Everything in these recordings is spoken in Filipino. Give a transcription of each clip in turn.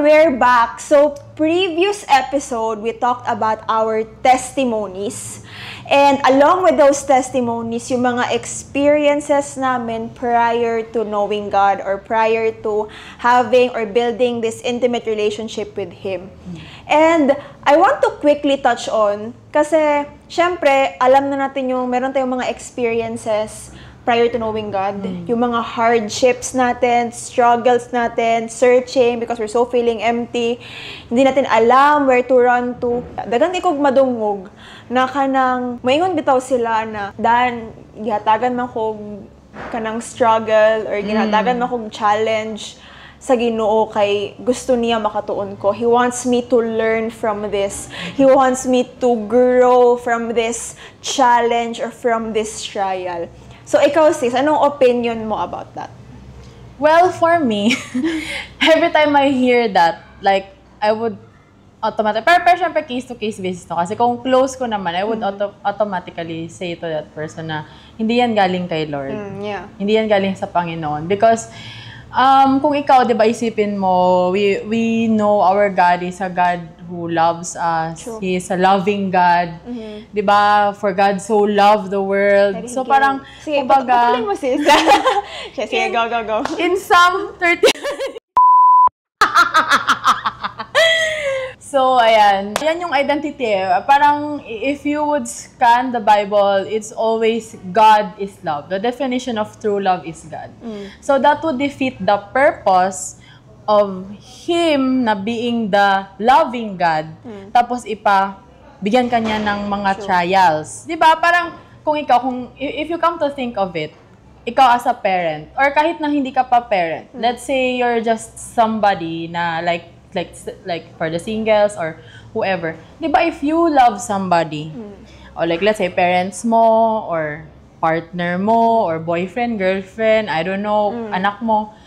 we're back. So, previous episode, we talked about our testimonies. And along with those testimonies, yung mga experiences namin prior to knowing God or prior to having or building this intimate relationship with Him. And I want to quickly touch on, kasi syempre, alam na natin yung meron tayong mga experiences prior to knowing God, yung mga hardships natin, struggles natin, searching because we're so feeling empty, hindi natin alam where to run to. Dagan ikog madungog na kanang maingon bitaw sila na dan gihatagan man kog kanang struggle or ginhatagan man kog challenge sa Ginoo kay gusto niya makatuon ko. He wants me to learn from this. He wants me to grow from this challenge or from this trial. So, ikaw, sis, anong opinion mo about that? Well, for me, every time I hear that, like, I would automatically, pero syempre case-to-case basis to. Kasi kung close ko naman, I would automatically say to that person na, hindi yan galing kay Lord. Hindi yan galing sa Panginoon. Because, kung ikaw, di ba, isipin mo, we know our God is a God who loves us. True. He is a loving God. Di ba? For God so loved the world. So parang, sige, kumbaga, patuloy mo, sis. Sige, go. In Psalm 30. So, ayan. Yan yung identity. Parang, if you would scan the Bible, it's always God is love. The definition of true love is God. So, that would defeat the purpose of Him na being the loving God. Tapos, bigyan ka niya ng mga trials. Diba? Parang, if you come to think of it, ikaw as a parent, or kahit na hindi ka pa parent, let's say you're just somebody na like for the singles or whoever. Di ba, if you love somebody, or like let's say parents mo, or partner mo, or boyfriend, girlfriend, I don't know, anak mo,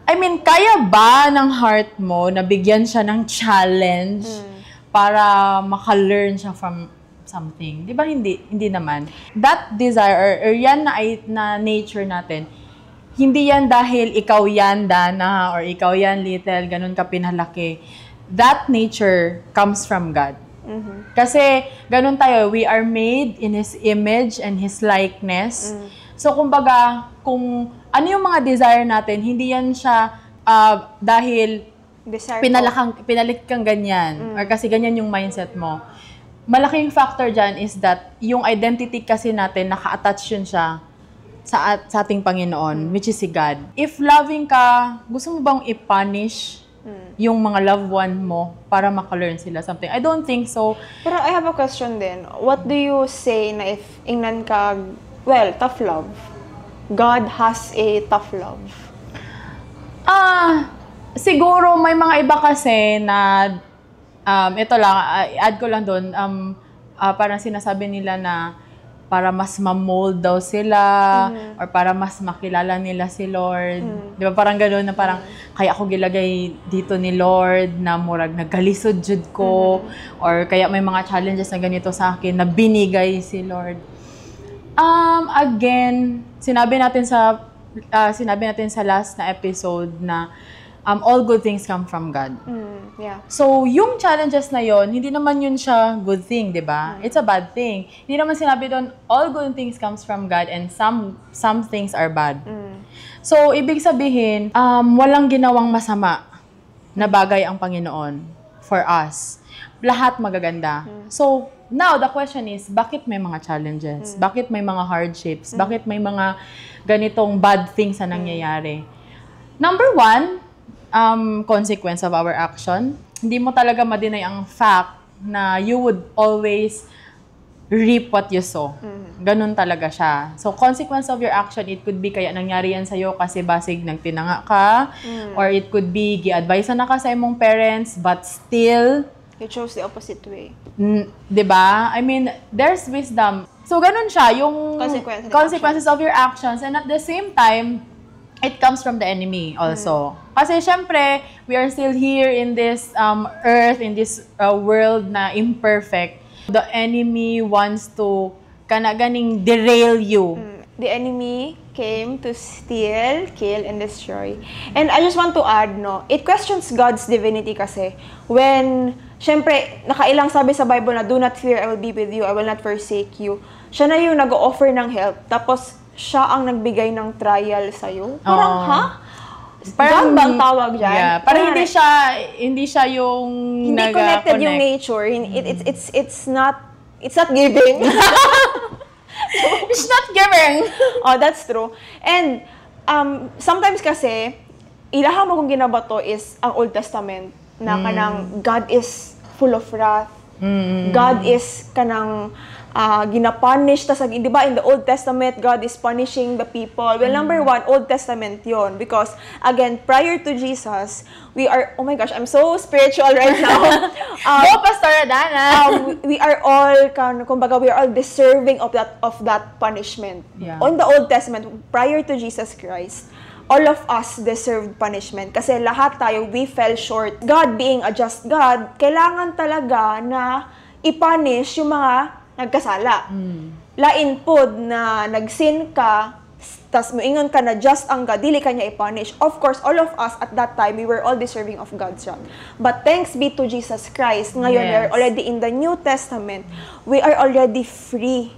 I mean, kaya ba ng heart mo na bigyan siya ng challenge para maka-learn siya from something? Di ba, hindi naman. That desire, or yan na nature natin, hindi yan dahil ikaw yan, Dana, or ikaw yan, Little, ganun ka pinalaki. That nature comes from God. Kasi, ganun tayo, we are made in His image and His likeness. So, kumbaga, kung ano yung mga desire natin, hindi yan siya dahil pinalit kang ganyan, or kasi ganyan yung mindset mo. Malaking factor dyan is that yung identity kasi natin, naka-attach yun siya sa ating Panginoon, which is si God. If loving ka, gusto mo bang i-punish yung mga loved one mo para maka-learn sila something? I don't think so. Pero I have a question din. What do you say na if ingnan ka, well, tough love? God has a tough love. Siguro may mga iba kasi na, ito lang, add ko lang doon, parang sinasabi nila na para mas ma-mold daw sila, or para mas makilala nila si Lord. Di ba? Parang gano'n na parang, kaya ako gilagay dito ni Lord, na murag nagkalisod jud ko, or kaya may mga challenges na ganito sa akin, na binigay si Lord. Again, sinabi natin sa last na episode na, all good things come from God. So, yung challenges na yon, hindi naman yun siya good thing, di ba? It's a bad thing. Hindi naman sinabi doon, all good things comes from God and some things are bad. So, ibig sabihin, walang ginawang masama na bagay ang Panginoon for us. Lahat magaganda. So, now, the question is, bakit may mga challenges? Bakit may mga hardships? Bakit may mga ganitong bad things na nangyayari? Number one, consequence of our action. Hindi mo talaga ma-deny ang fact na you would always reap what you sow. Ganun talaga siya. So, consequence of your action, it could be kaya nangyari yan sa'yo kasi basig nagtinanga ka, or it could be gi-advise na ka sa imong parents, but still, you chose the opposite way. Diba? I mean, there's wisdom. So, ganun siya, yung consequences of your actions, and at the same time, it comes from the enemy also. Kasi syempre, we are still here in this earth, in this world na imperfect. The enemy wants to ganing derail you. The enemy came to steal, kill, and destroy. And I just want to add, no, it questions God's divinity kasi. When, syempre, nakailang sabi sa Bible na, do not fear, I will be with you, I will not forsake you. Siya na yung nag-offer ng help, tapos siya ang nagbigay ng trial sa'yo. Parang, ha? Parang bang tawag dyan? Yeah, parang hindi siya yung hindi connected yung nature. It's not giving. It's not giving. Oh, that's true. And sometimes kasi ilaha mo kung ginabato is ang Old Testament na kanang God is full of wrath. God is kanang ginapunish, tas, di ba, in the Old Testament, God is punishing the people. Well, number one, Old Testament yon, because, again, prior to Jesus, we are, oh my gosh, I'm so spiritual right now. Go, Pastor Adana! We are all, kumbaga, we are all deserving of that punishment. Yeah. On the Old Testament, prior to Jesus Christ, all of us deserved punishment. Kasi lahat tayo, we fell short. God being a just God, kailangan talaga na i-punish yung mga nagkasala. Lain pod na nagsin ka, tas moingon ka na just ang God, dili ka niya i-punish. Of course, all of us at that time, we were all deserving of God's wrath. But thanks be to Jesus Christ, ngayon, we are already in the New Testament, we are already free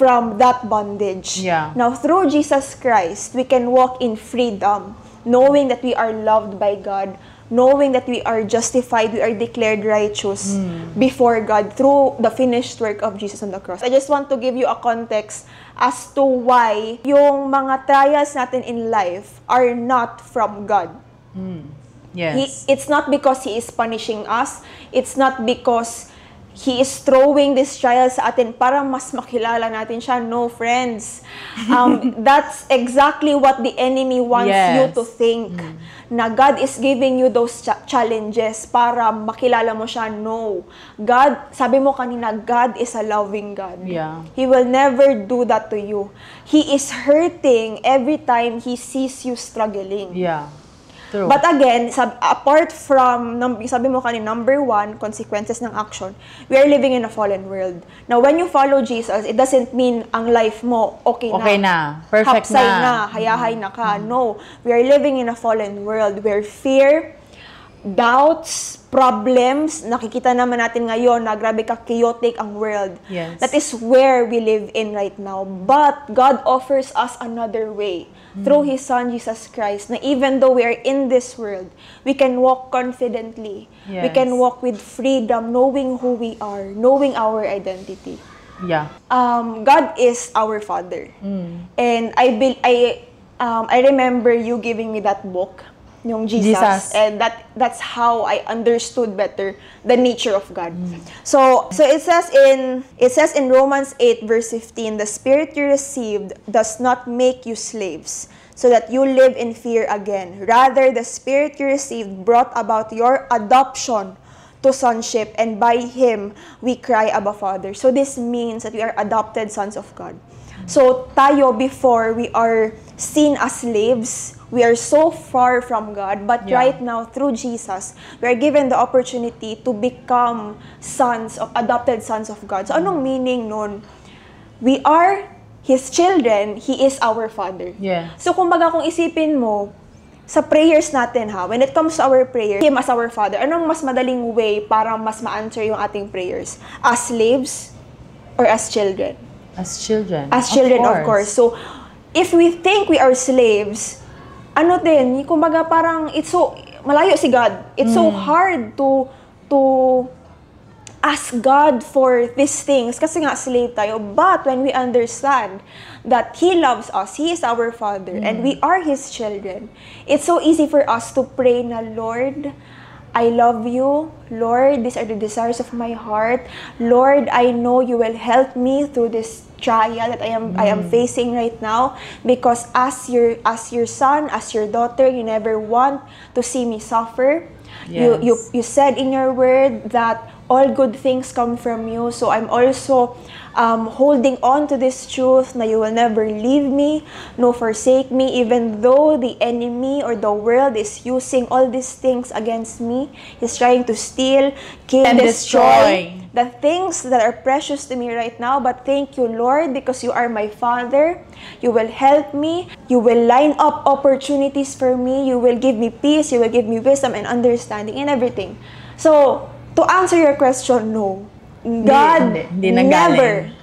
from that bondage. Yeah. Now, through Jesus Christ, we can walk in freedom, knowing that we are loved by God, knowing that we are justified, we are declared righteous before God through the finished work of Jesus on the cross. I just want to give you a context as to why yung mga trials natin in life are not from God. Yes. It's not because He is punishing us. It's not because He is throwing this trial sa atin para mas makilala natin siya. No, friends. That's exactly what the enemy wants you to think. Na God is giving you those challenges para makilala mo siya. No. God, sabi mo kanina, God is a loving God. Yeah. He will never do that to you. He is hurting every time He sees you struggling. Yeah. True. But again, apart from, sabi mo kanina, number one, consequences ng action, we are living in a fallen world. Now, when you follow Jesus, it doesn't mean ang life mo okay na. Perfect hapsay na. Hayahay na ka. No. We are living in a fallen world where fear, doubts, problems, nakikita naman natin ngayon na grabe ka chaotic ang world. Yes. That is where we live in right now. But God offers us another way through His Son, Jesus Christ, na even though we are in this world, we can walk confidently. Yes. We can walk with freedom, knowing who we are, knowing our identity. Yeah. God is our Father. And I remember you giving me that book, yung Jesus. And that's how I understood better the nature of God. So it says in Romans 8 verse 15, the Spirit you received does not make you slaves, so that you live in fear again. Rather, the Spirit you received brought about your adoption to sonship, and by Him we cry, Abba, Father. So this means that we are adopted sons of God. So tayo, before, we are seen as slaves. We are so far from God, but right now, through Jesus, we are given the opportunity to become adopted sons of God. So anong meaning nun? We are His children, He is our Father. Yeah. So kumbaga kung isipin mo, sa prayers natin when it comes to our prayer, Him as our Father, anong mas madaling way para mas ma-answer yung ating prayers? As slaves or as children? As children. As children, of course. So, if we think we are slaves, kumbaga parang malayo si God. It's so hard to ask God for these things kasi nga slave tayo. But when we understand that He loves us, He is our Father, and we are His children, it's so easy for us to pray na, Lord, I love you. Lord, these are the desires of my heart. Lord, I know you will help me through this trial that I am facing right now, because as your son, as your daughter, you never want to see me suffer. Yes. You said in your word that all good things come from you. So I'm also holding on to this truth na you will never leave me, nor forsake me, even though the enemy or the world is using all these things against me. He's trying to steal, kill, And destroy. the things that are precious to me right now, but thank you, Lord, because you are my Father. You will help me. You will line up opportunities for me. You will give me peace. You will give me wisdom and understanding and everything. So, to answer your question, no. God Hindi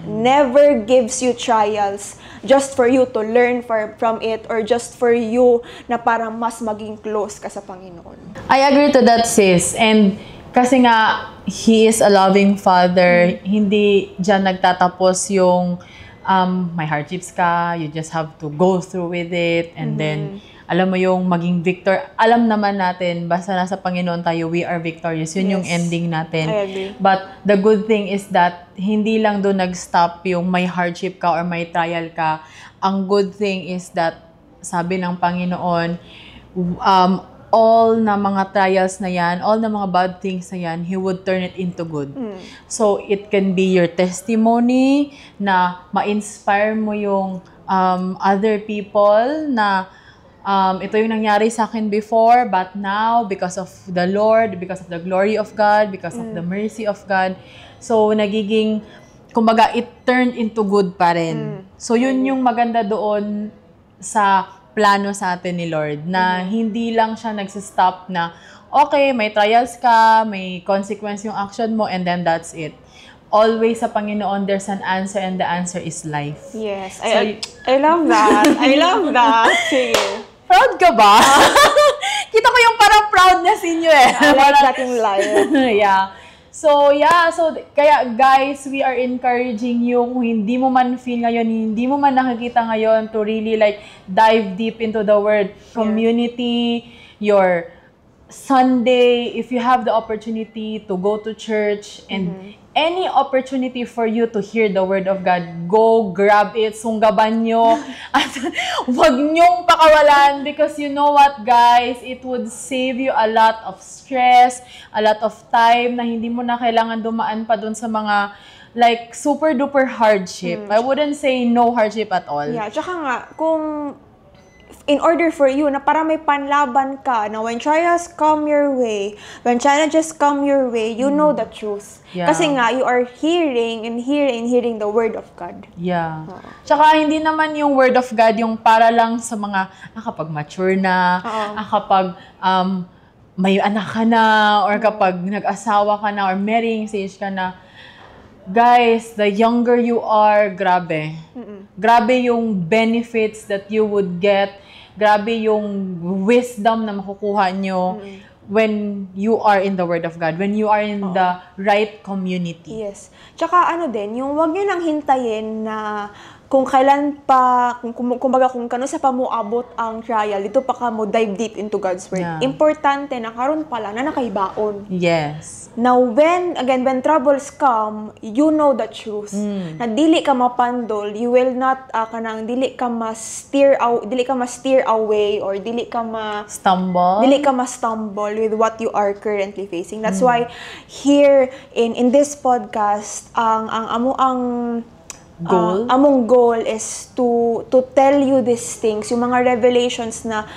never gives you trials just for you to learn from it or just for you na parang mas maging close ka sa Panginoon. I agree to that, sis. And kasi nga, He is a loving Father. Hindi dyan nagtatapos yung may hardships ka, you just have to go through with it. And then, alam mo yung maging victor. Alam naman natin, basta nasa Panginoon tayo, we are victorious. Yun yung ending natin. I agree. But the good thing is that hindi lang doon nag-stop yung may hardship ka or may trial ka. Ang good thing is that, sabi ng Panginoon, all na mga trials na yan, all na mga bad things na yan, He would turn it into good. So, it can be your testimony na ma-inspire mo yung other people na ito yung nangyari sa akin before, but now, because of the Lord, because of the glory of God, because of the mercy of God, so nagiging, kumbaga, it turned into good pa rin. So, yun yung maganda doon sa plano sa atin ni Lord, na hindi lang siya nagsistop na, okay, may trials ka, may consequence yung action mo, and then that's it. Always sa Panginoon, there's an answer, and the answer is life. Yes. I love that. I love that. Sige. Proud ka ba? Kita ko yung parang proudness inyo eh. I like that yung life. Yeah. So, kaya guys, we are encouraging you, kung hindi mo man feel ngayon, hindi mo man nakikita ngayon, to really like dive deep into the word community, your Sunday, if you have the opportunity to go to church, and any opportunity for you to hear the word of God, go grab it, sunggaban nyo, at huwag nyong pakawalan, because you know what, guys, it would save you a lot of stress, a lot of time na hindi mo na kailangan dumaan pa dun sa mga like super duper hardship. I wouldn't say no hardship at all. Yeah, tsaka nga, kung in order for you na para may panlaban ka, na when trials come your way, when challenges come your way, you know the truth. Yeah. Kasi nga, you are hearing the word of God. Yeah. Tsaka hindi naman yung word of God yung para lang sa mga kapag mature na, kapag may anak ka na, or kapag nag-asawa ka na, or marrying stage ka na. Guys, the younger you are, grabe. Grabe yung benefits that you would get. Grabe yung wisdom na makukuha nyo when you are in the Word of God, when you are in the right community. Yes. Tsaka din, yung wag nyo nang hintayin na kung kailan pa, kumbaga kung kano sa pamuabot ang trial, dito pa ka mo dive deep into God's Word. Yeah. Importante na karon pa lang na nakaibaon. Yes. Now, when troubles come, you know the truth. Na dili ka mapandol, you will not, dili ka ma-steer away, or dili ka ma-stumble with what you are currently facing. That's why, here, in this podcast, among goal is to tell you these things, yung mga revelations na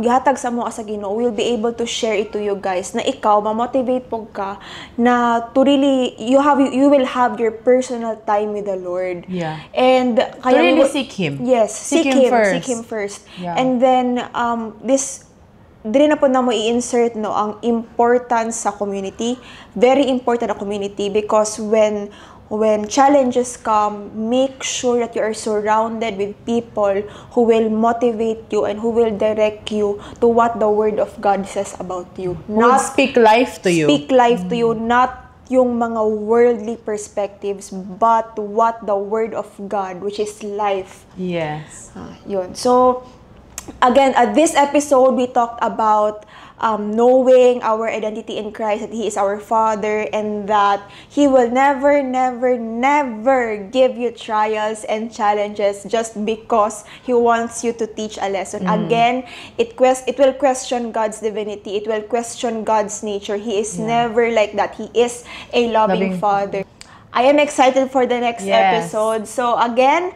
gihatag sa mo sa Ginoo, we'll be able to share it to you guys, na ikaw ma-motivate pog ka na to really you will have your personal time with the Lord. Yeah. And kaya really seek Him. Yes, seek him first. Yeah. And then dili na po na mo i-insert ang importance sa community. Very important ang community, because when challenges come, make sure that you are surrounded with people who will motivate you and who will direct you to what the Word of God says about you. Not speak life to you. Speak life to you, not yung mga worldly perspectives, but what the Word of God, which is life. Yes. Yun. So, again, at this episode, we talked about knowing our identity in Christ, that He is our Father, and that He will never, never, never give you trials and challenges just because He wants you to teach a lesson. Again, it will question God's divinity. It will question God's nature. He is never like that. He is a loving Father. I am excited for the next episode. So again,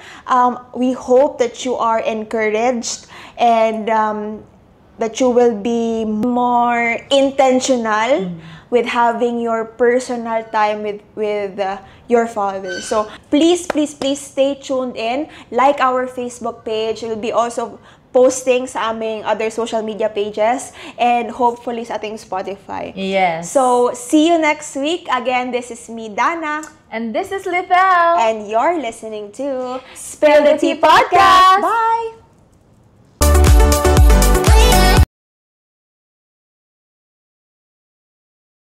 we hope that you are encouraged, and that you will be more intentional with having your personal time with your Father. So please stay tuned in. Like our Facebook page. We'll be also posting sa aming other social media pages and hopefully sa ating Spotify. Yes. So, see you next week. Again, this is me, Dana. And this is Lithel. And you're listening to Spill the Tea Podcast. Bye!